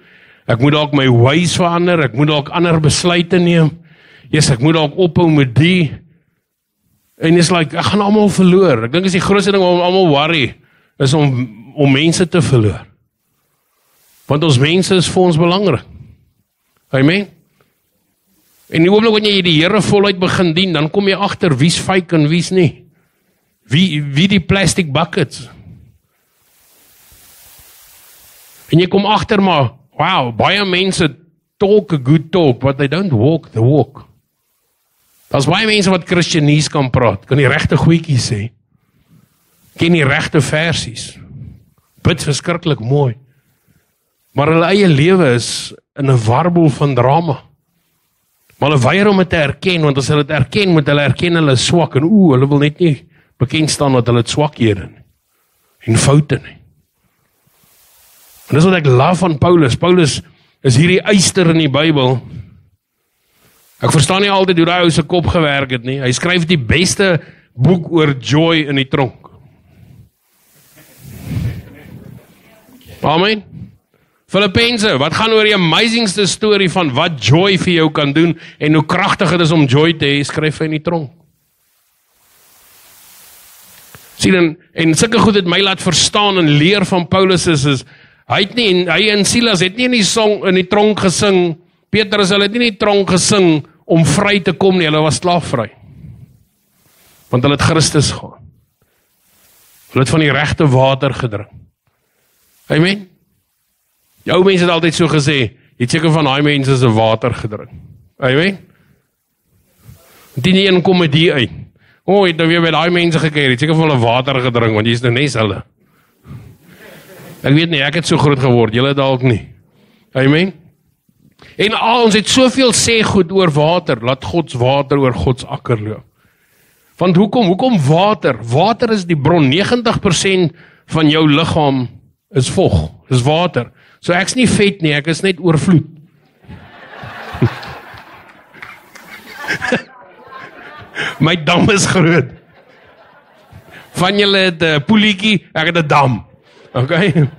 ek moet dalk my ways verander, ek moet dalk ander besluite neem, ek moet dalk ophou met die, en is like, ek gaan almal verloor. Ek dink is die grootste ding om almal worry, is om mense te verloor. Want ons mense is vir ons belangrik. Amen. En die oomblik wanneer jy die Here voluit begin dien, dan kom jy agter wie's fake en wie's nie. Wie die plastic buckets. En jy kom agter maar, wow, baie mense talk a good talk, but they don't walk the walk. Daar's baie mense wat Christianese kan praat, kan die regte goedjies sê, ken die regte versies, bid verskriklik mooi, maar hulle eie lewe is in 'n warbel van drama. Maar hulle weier om dit te erken, want as hulle dit erken, moet hulle erken hulle is swak, en hulle wil net nie bekend staan dat hulle het swakhede nie, en foute nie. En dis wat ek love van Paulus. Paulus is hierdie eyster in die Bybel. Ek verstaan nie altyd hoe daai ou se kop gewerk het nie. Hy skryf die beste boek oor joy in die tronk. Amen. Filippense, wat gaan oor die amazingste storie van wat joy vir jou kan doen en hoe kragtig dit is om joy te hê, skryf hy in die tronk. Sien, en sulke goed het my laat verstaan en leer van Paulus is hy en Silas het nie in die tronk gesing, Petrus, hulle het nie in die tronk gesing om vry te kom nie, hulle was slaafvry. Want hulle het Christus gehad. Hulle het van die regte water gedrink. Amen. Die ou mense het altyd so gesê, jy het seker van daai mense se water gedrink. Amen. Die een kom met die uit. Jy het nou weer by daai mense gekyk, jy het seker van hulle water gedrink, want jy is nou nes hulle. Ek weet nie, ek het so groot geword, julle dalk nie. Amen. En ons het soveel sê goed oor water, laat Gods water oor Gods akker loop. Want hoekom water? Water is die bron, 90% van jou liggaam is vog, is water. So ek's nie vet nie, ek is net oorvloed. My dam is groot. Van julle het 'n poelietjie, ek het 'n dam. Okay?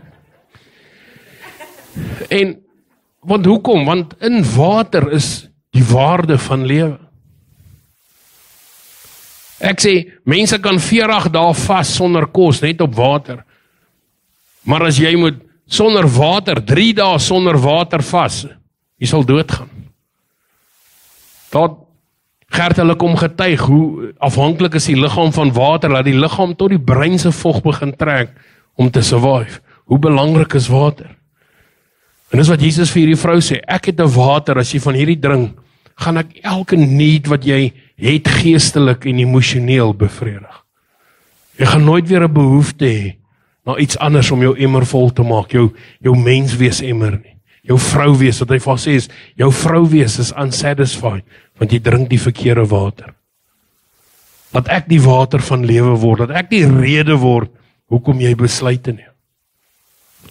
En want hoekom? Want in water is die waarde van lewe. Ek sê, mense kan 40 dae vas sonder kos, net op water. Maar as jy moet sonder water, 3 dae sonder water vas, jy sal doodgaan. Gert hulle kom getuig, hoe afhanklik is die liggaam van water, dat die liggaam tot die brein se vog begin trek, om te survive. Hoe belangrik is water? En dis wat Jesus vir hierdie vrou sê, ek het 'n water, as jy van hierdie drink, gaan ek elke need wat jy het geestelik en emosioneel bevredig. Jy gaan nooit weer 'n behoefte hê na iets anders om jou emmer vol te maak, jou menswees emmer nie. Jou vrouwees, wat hy vas sê is, jou vrouwees is unsatisfied, want jy drink die verkeerde water. Laat ek die water van lewe word, laat ek die rede word, hoekom jy besluite neem.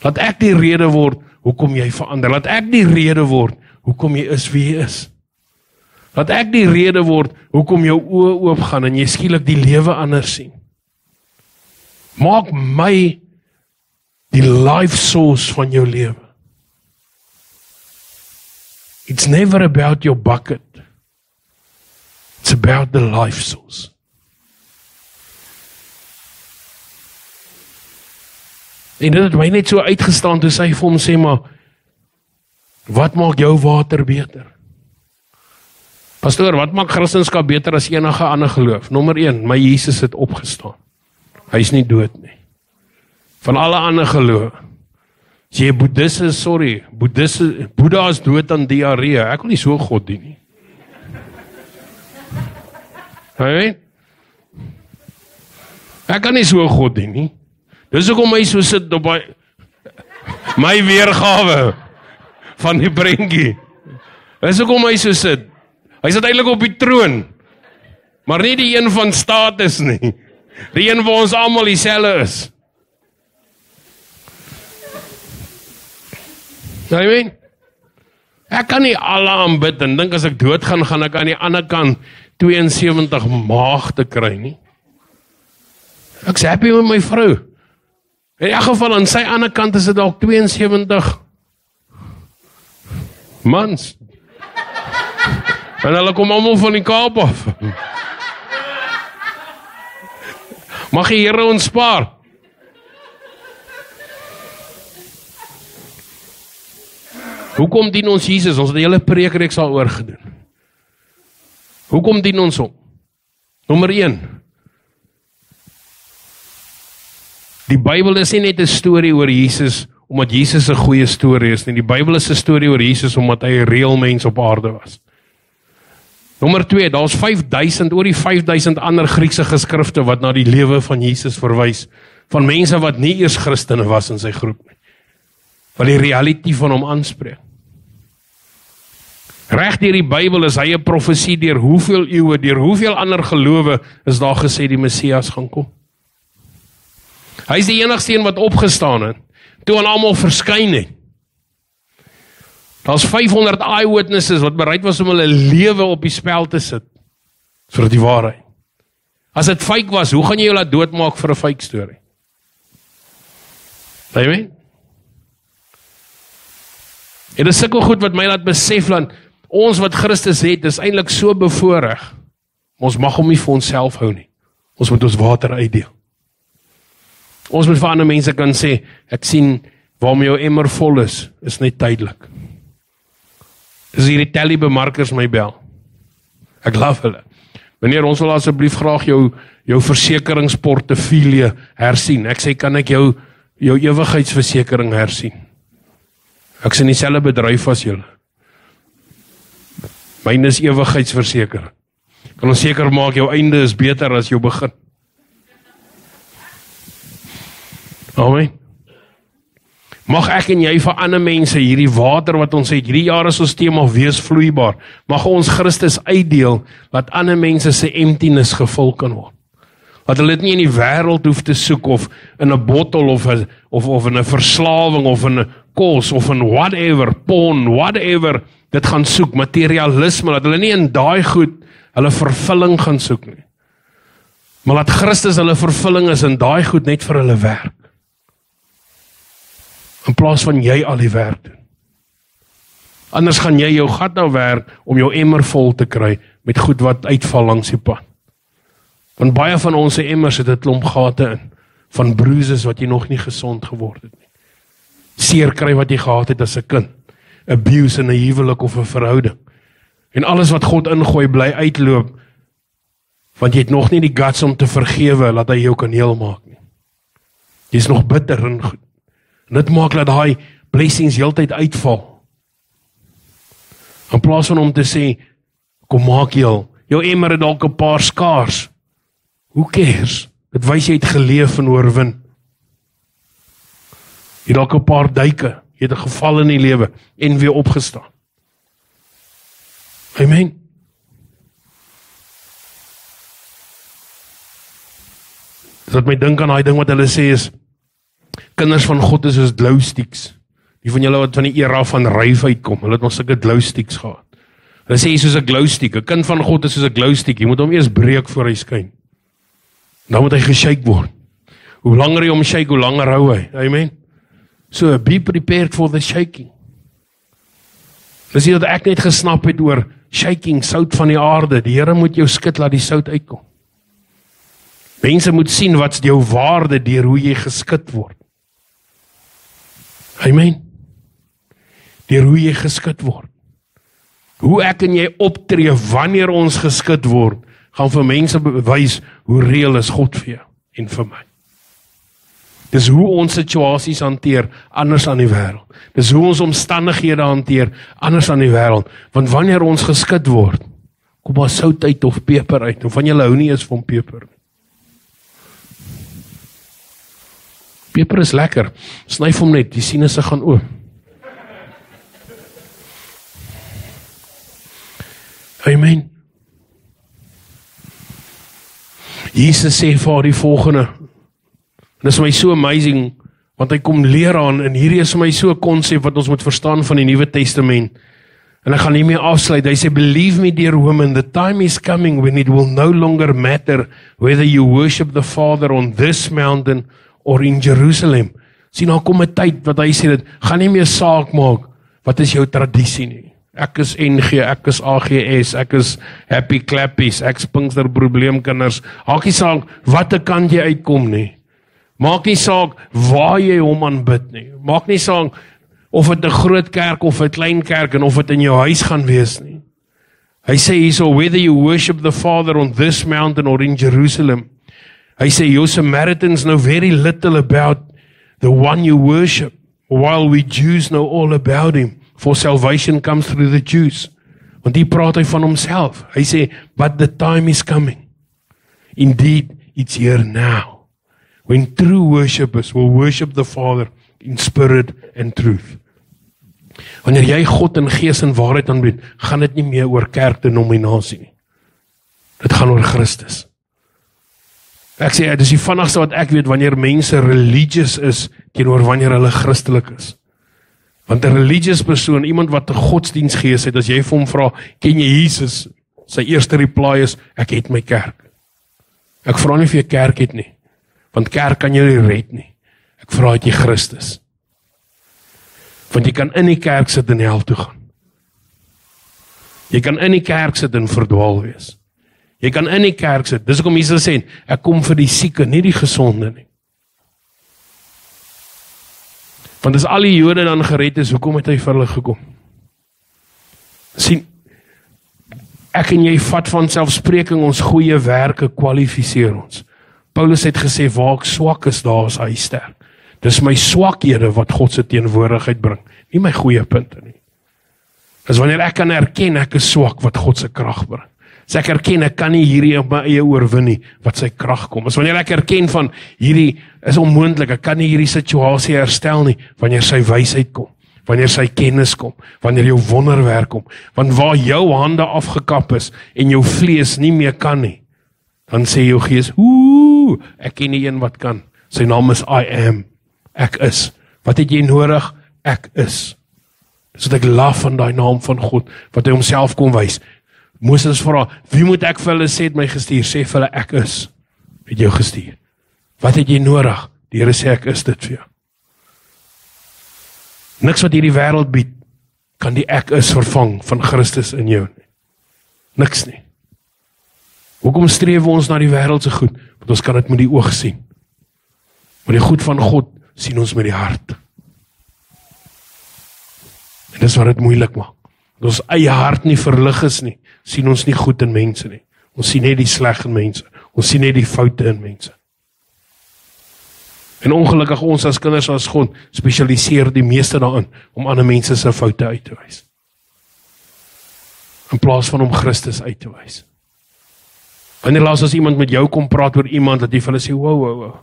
Laat ek die rede word, hoekom jy verander. Laat ek die rede word, hoekom jy is wie jy is. Laat ek die rede word, hoekom jou oë oopgaan en jy skielik die lewe anders sien. Maak my die life source van jou lewe. It's never about your bucket. It's about the life source. En dit het my net so uitgestaan toe sy vir hom sê, maar wat maak jou water beter? Pastoor, wat maak Christendom beter as enige ander geloof? Nommer 1, my Jesus het opgestaan. Hy is nie dood nie. Van alle ander geloof. As jy Boeddhis is, Boeddha is dood aan diarree. Ek wil nie so God dien nie. Hey? Ek kan nie so God dien nie. Dis hoekom hy so sit op my weergawe van die prentjie. Dis hoekom hy so sit. Hy sit eintlik op die troon. Maar nie die een van status nie. Die een waar ons almal dieselfde is. Amen. Ek kan nie alle aanbid en dink as ek doodgaan, gaan ek aan die ander kant 72 maagde kry nie. Ek's happy met my vrou. In elk geval aan sy ander kant is dit dalk 72 mans. En hulle kom almal van die Kaap af. Mag die Here ons spaar. Hoekom dien ons Jesus? Ons het 'n hele preekreeks al oor gedoen. Hoekom dien ons hom? Nommer 1. Die Bybel is nie net 'n storie oor Jesus omdat Jesus 'n goeie storie is nie. Die Bybel is 'n storie oor Jesus omdat hy 'n reël mens op aarde was. Nommer 2, daar's 5000, oor die 5000 ander Griekse geskrifte wat na die lewe van Jesus verwys, van mense wat nie eers Christene was in sy groep nie, wat die reality van hom aanspreek. Reg deur die Bybel is hy 'n profesie deur hoeveel eeue, deur hoeveel ander gelowe is daar gesê die Messias gaan kom. Hy is die enigste een wat opgestaan het, toe aan almal verskyn het. Daar's 500 eyewitnesses wat bereid was om hulle lewe op die spel te sit vir die waarheid. As dit fake was, hoe gaan jy jou laat doodmaak vir 'n fake storie? Amen. En dit is sulke goed wat my laat besef dat ons wat Christus het, is eintlik so bevoorreg. Ons mag hom nie vir onsself hou nie. Ons moet ons water uitdeel. Ons moet vir ander mense kan sê, ek sien waarom jou emmer vol is net tydelik. Dis hierdie tally-bemarkers my bel. Ek love hulle. Meneer, ons wil asseblief graag jou versekeringsportefeulje hersien. Ek sê, kan ek jou ewigheidsversekering hersien? Ek sien dieselfde bedryf as julle. Myne is ewigheidsversekering. Kan ons seker maak jou einde is beter as jou begin. Amen. Mag ek en jy vir ander mense hierdie water wat ons het, hierdie jaar is ons tema wees vloeibaar, mag ons Christus uitdeel, dat ander mense se emptiness gevul kan word. Dat hulle dit nie in die wêreld hoef te soek, of in 'n bottel, of in 'n verslawing, of in 'n kos, of in whatever, porn, whatever, dit gaan soek, materialisme, dat hulle nie in daai goed hulle vervulling gaan soek nie. Maar dat Christus hulle vervulling is in daai goed net vir hulle werk. In plaas van jy al die werk doen. Anders gaan jy jou gat nou werk om jou emmer vol te kry met goed wat uitval langs die pad. Want baie van ons emmers het 'n klomp gate in, van bruises wat jy nog nie gesond geword het nie. Seer kry wat jy gehad het as 'n kind, abuse in 'n huwelik of 'n verhouding. En alles wat God ingooi bly uitloop, want jy het nog nie die guts om te vergewe, laat hy jou kan heel maak nie. Jy is nog bitter en goed. En dit maak dat daai blessings heeltyd uitval. In plaas van om te sê, kom maak jou emmer het dalk 'n paar skaars. Who cares? Dit wys jy het geleef en oorwin. Jy het dalk 'n paar duike, jy het 'n geval in die lewe en weer opgestaan. Amen. Dit laat my dink aan daai ding wat hulle sê is, kinders van God is soos glow sticks. Die van julle wat van die era van ryf uitkom, hulle het nog sulke glow sticks gehad. Hulle sê soos 'n glow stick, 'n kind van God is soos 'n glow stick, jy moet hom eers breek voor hy skyn. Dan moet hy geshake word. Hoe langer jy hom shake, hoe langer hou hy. Amen. So be prepared for the shaking. Dis hier dat ek net gesnap het oor shaking, sout van die aarde. Die Here moet jou skud laat die sout uitkom. Mense moet sien wat's jou waarde deur hoe jy geskit word. Amen. Deur hoe jy geskit word. Hoe ek en jy optree wanneer ons geskit word, gaan vir mense bewys hoe reëel is God vir jou en vir my. Dis hoe ons situasies hanteer anders aan die wêreld. Dis hoe ons omstandighede hanteer anders aan die wêreld. Want wanneer ons geskit word, kom daar sout uit of peper uit. Of van julle hou nie eens van peper nie. Peper is lekker. Snyf hom net, die sinusse gaan oop. Amen. Jesus sê vir haar die volgende. Dit is my so amazing, want hy kom leer aan, en hierdie is vir my so 'n konsep wat ons moet verstaan van die Nuwe Testament. En ek gaan nie meer afsluit. Hy sê, believe me, dear woman, the time is coming when it will no longer matter whether you worship the Father on this mountain or in Jerusalem. Sien, daar kom 'n tyd wat hy sê, dit gaan nie meer saak maak, wat is jou tradisie nie. Ek is NG, ek is AGS, ek is Happy Clappies, ek is Pinkster Probleemkinders. Maak nie saak wat 'n kant jy uitkom nie. Maak nie saak waar jy hom aanbid nie. Maak nie saak of dit 'n groot kerk of 'n klein kerk en of dit in jou huis gaan wees nie. Hy sê hierso, whether you worship the Father on this mountain or in Jerusalem. Hy sê, you Samaritans know very little about the one you worship. while we Jews know all about him, for salvation comes through the Jews. Want hier praat hy van homself. Hy sê, but the time is coming. Indeed, it's here now. When true worshippers will worship the Father in spirit and truth. Wanneer jy God in gees en waarheid aanbid, gaan dit nie meer oor kerkdenominasie nie. Dit gaan oor Christus. Ek sê, dit is die vinnigste wat ek weet, wanneer mense religious is, teenoor wanneer hulle Christelik is. Want 'n religious persoon, iemand wat 'n godsdiensgees het, as jy vir hom vra, ken jy Jesus? Sy eerste reply is, ek het my kerk. Ek vra nie of jy kerk het nie, want kerk kan jou nie red nie. Ek vra het jy Christus. Want jy kan in die kerk sit en hel toe gaan. Jy kan in die kerk sit en verdwaal wees. Jy kan in die kerk sit, dis hoekom Jesus sê, ek kom vir die sieke, nie die gesonde nie. Want as al die Jode dan gered is, hoekom het hy vir hulle gekom? Sien, ek en jy vat van selfspreking ons goeie werke kwalifiseer ons. Paulus het gesê, waar ek swak is, daar is hy sterk. Dis my swakhede wat God se teenwoordigheid bring, nie my goeie punte nie. Dis wanneer ek kan erken ek is swak wat God se krag bring. As ek erken ek kan nie hierdie op my eie oorwin nie wat sy krag kom. As wanneer ek erken van hierdie is onmoontlik, ek kan nie hierdie situasie herstel nie, wanneer sy wysheid kom, wanneer sy kennis kom, wanneer jou wonderwerk kom, want waar jou hande afgekap is en jou vlees nie meer kan nie, dan sê jou gees, ek ken die een wat kan. Sy naam is I am. Ek is. Wat het jy nodig? Ek is. Dis wat ek laf van die naam van God, wat hy homself kon wys. Moses vra, wie moet ek vir hulle sê het my gestuur? Sê vir hulle, ek is. Het jou gestuur. Wat het jy nodig? Die Here sê, ek is dit vir jou. Niks wat hierdie wêreld bied, kan die ek is vervang van Christus in jou nie. Niks nie. Hoekom streef ons na die wêreldse goed? Want ons kan dit met die oog sien. Maar die goed van God sien ons met die hart. En dis wat dit moeilik maak. Dat ons eie hart nie verlig is nie, sien ons nie goed in mense nie. Ons sien net die sleg in mense. Ons sien net die foute in mense. En ongelukkig ons as kinders as God spesialiseer die meeste daarin om ander mense se foute uit te wys. In plaas van om Christus uit te wys. Wanneer laas as iemand met jou kom praat oor iemand, dat jy vir hulle sê, wow.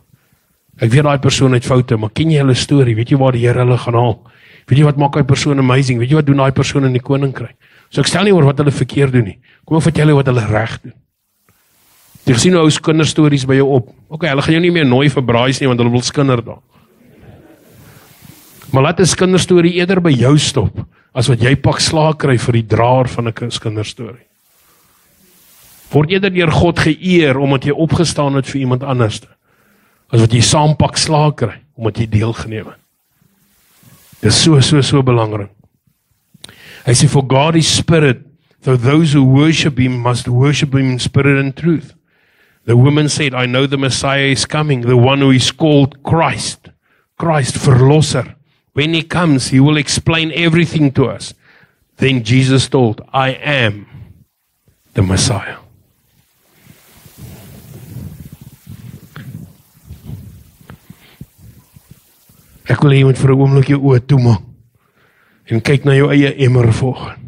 Ek weet daai persoon het foute, maar ken jy hulle storie? Weet jy waar die Here hulle gaan haal? Weet jy wat maak daai persoon amazing? Weet jy wat doen daai persoon in die koninkryk? So ek stel nie oor wat hulle verkeerd doen nie. Kom ek vertel julle wat hulle reg doen. Jy gesien hoe ou kinderstories by jou op. Okay, hulle gaan jou nie meer nooi vir braais nie, want hulle wil skinder daar. Maar laat 'n kinderstorie eerder by jou stop, as wat jy pak slaag kry vir die draer van 'n kinderstorie. Word eerder deur God geëer, omdat jy opgestaan het vir iemand anders, as wat jy saam pak slaag kry, omdat jy deelgeneem het. Dit is so belangrik. Hy sê, for God is spirit, so those who worship him must worship him in spirit and truth. The woman said, I know the Messiah is coming, the one who is called Christ, verlosser. When he comes, he will explain everything to us. Then Jesus told, I am the Messiah. Ek wil hê jy moet vir 'n oomblik jou oë toemaak en kyk na jou eie emmer volgens.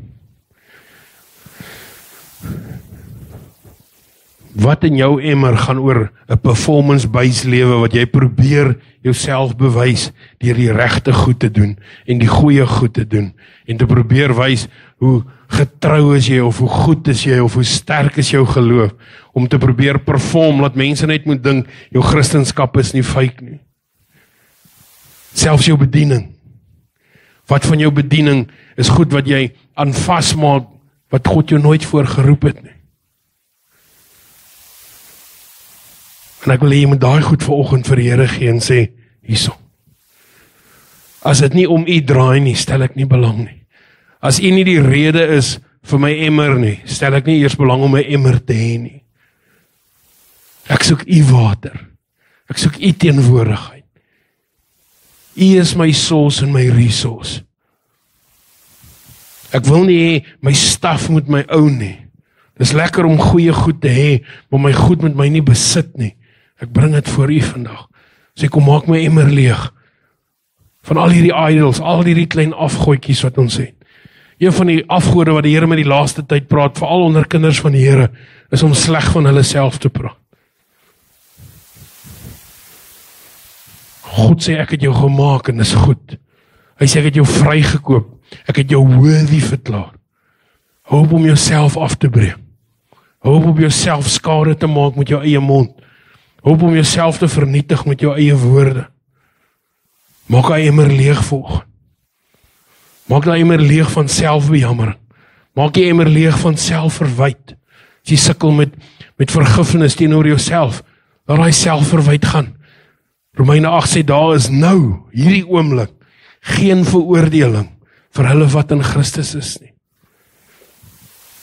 Wat in jou emmer gaan oor 'n performance-based lewe wat jy probeer jouself bewys deur die regte goed te doen en die goeie goed te doen en te probeer wys hoe getrou is jy of hoe goed is jy of hoe sterk is jou geloof om te probeer perform dat mense net moet dink jou Christendom is nie fake nie. Selfs jou bediening. Wat van jou bediening is goed wat jy aan vasmaak wat God jou nooit voor geroep het nie. En ek wil hê jy moet daai goed vanoggend vir die Here gee en sê, hierso. As dit nie om u draai nie, stel ek nie belang nie. As u nie die rede is vir my emmer nie, stel ek nie eers belang om my emmer te hê nie. Ek soek u water. Ek soek u teenwoordigheid. U is my source en my resource. Ek wil nie hê my staf moet my own nie. Dis lekker om goeie goed te hê, maar my goed moet my nie besit nie. Ek bring dit voor u vandag. Sê kom maak my emmer leeg. van al hierdie idols, al hierdie klein afgooitjies wat ons het. Een van die afgode wat die Here met die laaste tyd praat, veral onder kinders van die Here, is om sleg van hulle self te praat. God sê, ek het jou gemaak en dis goed. Hy sê, ek het jou vrygekoop, ek het jou worthy verklaar. Hou op om jouself af te breek. Hou op om jouself skade te maak met jou eie mond. Hou op om jouself te vernietig met jou eie woorde. Maak hy immer leeg volg. Maak hy immer leeg van selfbejammering. Maak jy immer leeg van selfverwyd. As jy sukkel met vergifnis teenoor jouself, laat hy selfverwyd gaan. Romeine 8 sê, daar is nou, hierdie oomblik, geen veroordeling vir hulle wat in Christus is nie.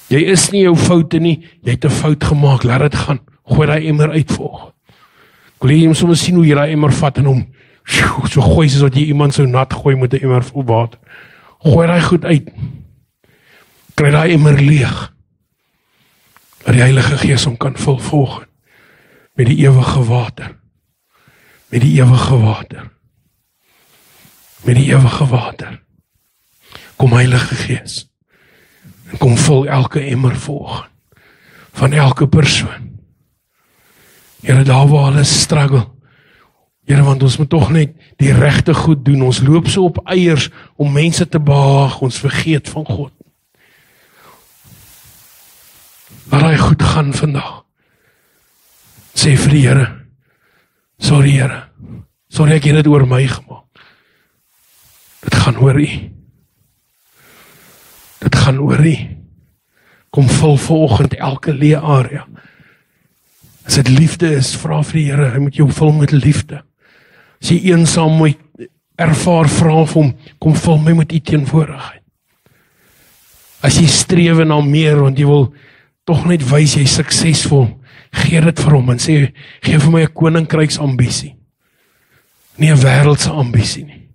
Jy is nie jou foute nie, jy het 'n fout gemaak, laat dit gaan, gooi daai emmer uit volg. Ek wil jy soms sien hoe jy daai emmer vat en hom, so gooi soos wat jy iemand so nat gooi met 'n emmer vol water. Gooi daai goed uit, kry daai emmer leeg, dat die Heilige Gees hom kan vul volg, met die ewige water. Met die ewige water. Met die ewige water. Kom Heilige Gees. En kom vul elke emmer volg. Van elke persoon. Here, daar waar hulle struggle. Here, want ons moet tog net die regte goed doen. Ons loop so op eiers om mense te behaag. Ons vergeet van God. Laat hy goed gaan vandag. Sê vir die Here, sorry Here, sorry ek het dit oor my gemaak. Dit gaan oor U. Dit gaan oor U. Kom vul vanoggend elke leë area. As dit liefde is, vra vir die Here, hy moet jou vul met liefde. As jy eensaam moet ervaar, vra vir hom, kom vul my met U teenwoordigheid. As jy streef na meer, want jy wil tog net wys jy suksesvol, gee dit vir hom en sê, gee vir my 'n koninkryksambisie. Nie 'n wêreldse ambisie nie.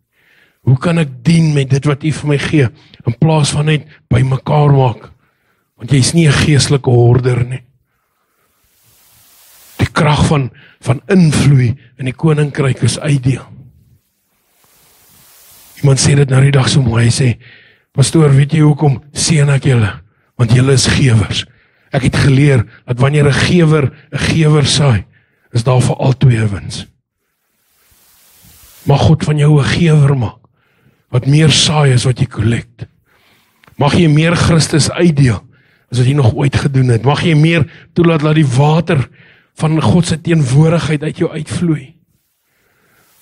Hoe kan ek dien met dit wat U vir my gee, in plaas van net by mekaar maak? Want jy is nie 'n geestelike hoorder nie. Die krag van invloei in die koninkryk is uitdeel. Iemand sê dit nou die dag so mooi, hy sê, pastoor, weet jy hoekom seën ek julle? Want julle is gewers. Ek het geleer dat wanneer 'n gewer saai, is daar vir al twee wins. Mag God van jou 'n gewer maak, wat meer saai is wat jy collect. Mag jy meer Christus uitdeel, as wat jy nog ooit gedoen het. Mag jy meer toelaat dat die water van God se teenwoordigheid uit jou uitvloei,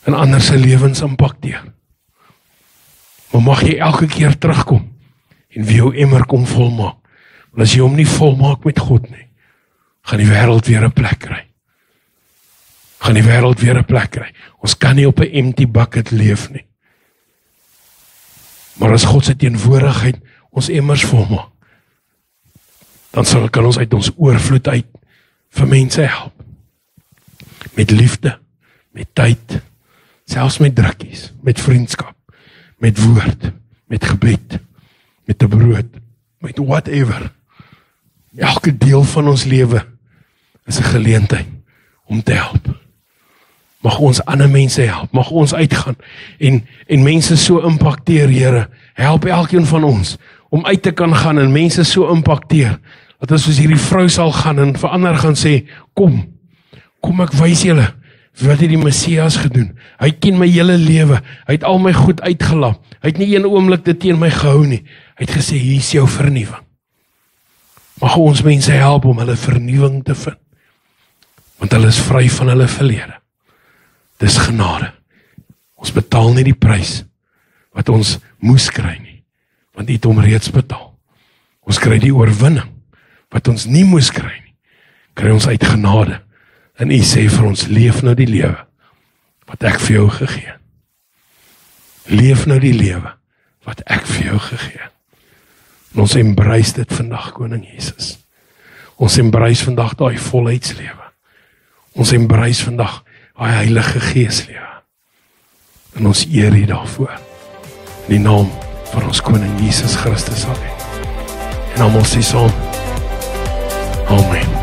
en ander se lewens impakteer. Maar mag jy elke keer terugkom, en wie jou emmer kom volmaak. Want as jy hom nie volmaak met God nie, gaan die wêreld weer 'n plek kry. Gaan die wêreld weer 'n plek kry. Ons kan nie op 'n empty bucket leef nie. Maar as God se teenwoordigheid ons emmers volmaak, dan kan ons uit ons oorvloed uit vir mense help. Met liefde, met tyd, selfs met drukkies, met vriendskap, met woord, met gebed, met 'n brood, met whatever. Elke deel van ons lewe is 'n geleentheid om te help. Mag ons ander mense help, mag ons uitgaan en mense so impakteer, Here. Help elkeen van ons om uit te kan gaan en mense so impakteer, dat ons soos hierdie vrou sal gaan en vir ander gaan sê, kom ek wys julle wat het die Messias gedoen. Hy ken my hele lewe, hy het al my goed uitgelap, hy het nie een oomblik dit teen my gehou nie, hy het gesê, hier is jou vernuwing. Mag ons mense help om hulle vernuwing te vind, want hulle is vry van hulle verlede. Dis genade. Ons betaal nie die prys wat ons moes kry nie, want U het hom reeds betaal. Ons kry die oorwinning wat ons nie moes kry nie, kry ons uit genade. En U sê vir ons, leef nou die lewe wat ek vir jou gegee het. Leef nou die lewe wat ek vir jou gegee het. En ons embrace dit vandag, Koning Jesus. Ons embrace vandag daai volheidslewe. Ons embrace vandag daai Heilige Gees lewe. En ons eer U daarvoor. In die naam van ons Koning Jesus Christus alleen. En almal sê saam, Amen.